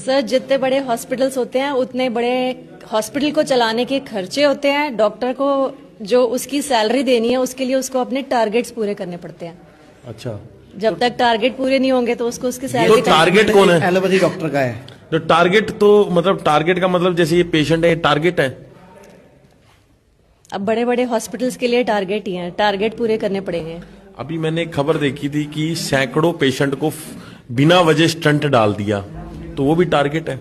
Sir जितने बड़े hospitals होते हैं उतने बड़े हॉस्पिटल को चलाने के खर्चे होते हैं। डॉक्टर को जो उसकी सैलरी देनी है उसके लिए उसको अपने टारगेट्स पूरे करने पड़ते हैं। अच्छा, जब तक टारगेट पूरे नहीं होंगे तो उसको उसकी तो सैलरी टारगेट कौन है? एलोपैथी डॉक्टर का है। तो टारगेट तो मतलब टारगेट का मतलब जैसे ये पेशेंट है, ये टारगेट है। अब बड़े बड़े हॉस्पिटल्स के लिए टारगेट ही है, टारगेट पूरे करने पड़ेंगे। अभी मैंने एक खबर देखी थी कि सैकड़ों पेशेंट को बिना वजह स्टंट डाल दिया, तो वो भी टारगेट है।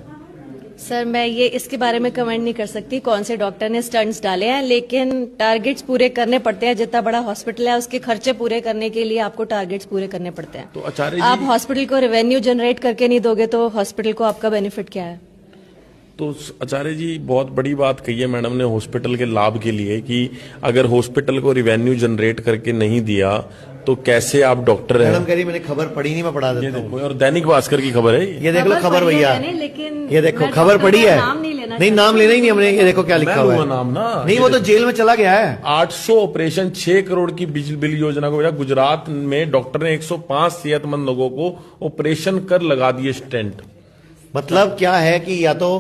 सर मैं ये इसके बारे में कमेंट नहीं कर सकती कौन से डॉक्टर ने स्टंट्स डाले हैं, लेकिन टारगेट्स पूरे करने पड़ते हैं। जितना बड़ा हॉस्पिटल है उसके खर्चे पूरे करने के लिए आपको टारगेट्स पूरे करने पड़ते हैं। तो आचार्य आप जी, हॉस्पिटल को रेवेन्यू जनरेट करके नहीं दोगे तो हॉस्पिटल को आपका बेनिफिट क्या है? तो आचार्य जी बहुत बड़ी बात कही है मैडम ने हॉस्पिटल के लाभ के लिए कि अगर हॉस्पिटल को रिवेन्यू जनरेट करके नहीं दिया तो कैसे आप डॉक्टर हैं। मैडम कह रही मैंने खबर पढ़ी नहीं, मैं पढ़ा ये देता हूँ। देखो, और दैनिक भास्कर की खबर है ये देख लो खबर पढ़ी है भैया, मैंने, लेकिन ये देखो मैं खबर डॉक्टर पढ़ी का है। नाम नहीं लेना नहीं, नाम लेना ही नहीं हमने। ये देखो क्या लिखा मैं हुआ लूंगा है। नाम ना। नहीं, वो तो जेल में चला गया है। 800 ऑपरेशन 6 करोड़ की बिल योजना को भेजा। गुजरात में डॉक्टर ने 105 सेहतमंद लोगों को ऑपरेशन कर लगा दिए स्टेंट। मतलब क्या है कि या तो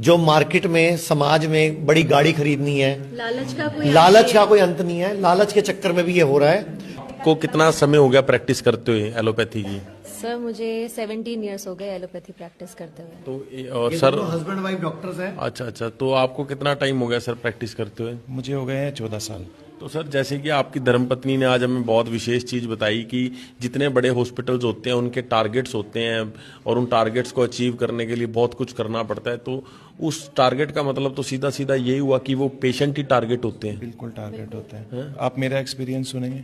जो मार्केट में समाज में बड़ी गाड़ी खरीदनी है, लालच का कोई अंत नहीं है, लालच के चक्कर में भी ये हो रहा है। को कितना समय हो गया प्रैक्टिस करते हुए एलोपैथी की? सर मुझे 17 इयर्स हो गए एलोपैथी प्रैक्टिस करते हुए। तो और सर हस्बैंड वाइफ डॉक्टर्स हैं। अच्छा, तो आपको कितना टाइम हो गया सर प्रैक्टिस करते हुए? मुझे हो गए हैं 14 साल। तो सर जैसे कि आपकी धर्मपत्नी ने आज हमें बहुत विशेष चीज बताई कि जितने बड़े हॉस्पिटल्स होते हैं उनके टारगेट्स होते हैं और उन टारगेट्स को अचीव करने के लिए बहुत कुछ करना पड़ता है। तो उस टारगेट का मतलब तो सीधा सीधा यही हुआ कि वो पेशेंट ही टारगेट होते हैं। बिल्कुल टारगेट होता है। आप मेरा एक्सपीरियंस सुनेंगे।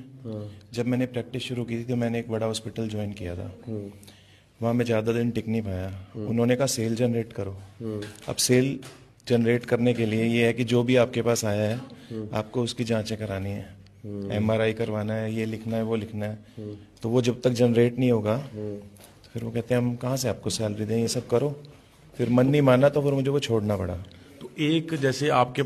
जब मैंने प्रैक्टिस शुरू की थी तो मैंने एक बड़ा हॉस्पिटल ज्वाइन किया था। वहाँ मैं ज़्यादा दिन टिक नहीं पाया। उन्होंने कहा सेल जनरेट करो। अब सेल जनरेट करने के लिए ये है कि जो भी आपके पास आया है आपको उसकी जांचें करानी है, MRI करवाना है, ये लिखना है, वो लिखना है। तो वो जब तक जनरेट नहीं होगा तो फिर वो कहते हैं हम कहाँ से आपको सैलरी दें, ये सब करो। फिर मन नहीं माना तो फिर मुझे वो छोड़ना पड़ा। तो एक जैसे आपके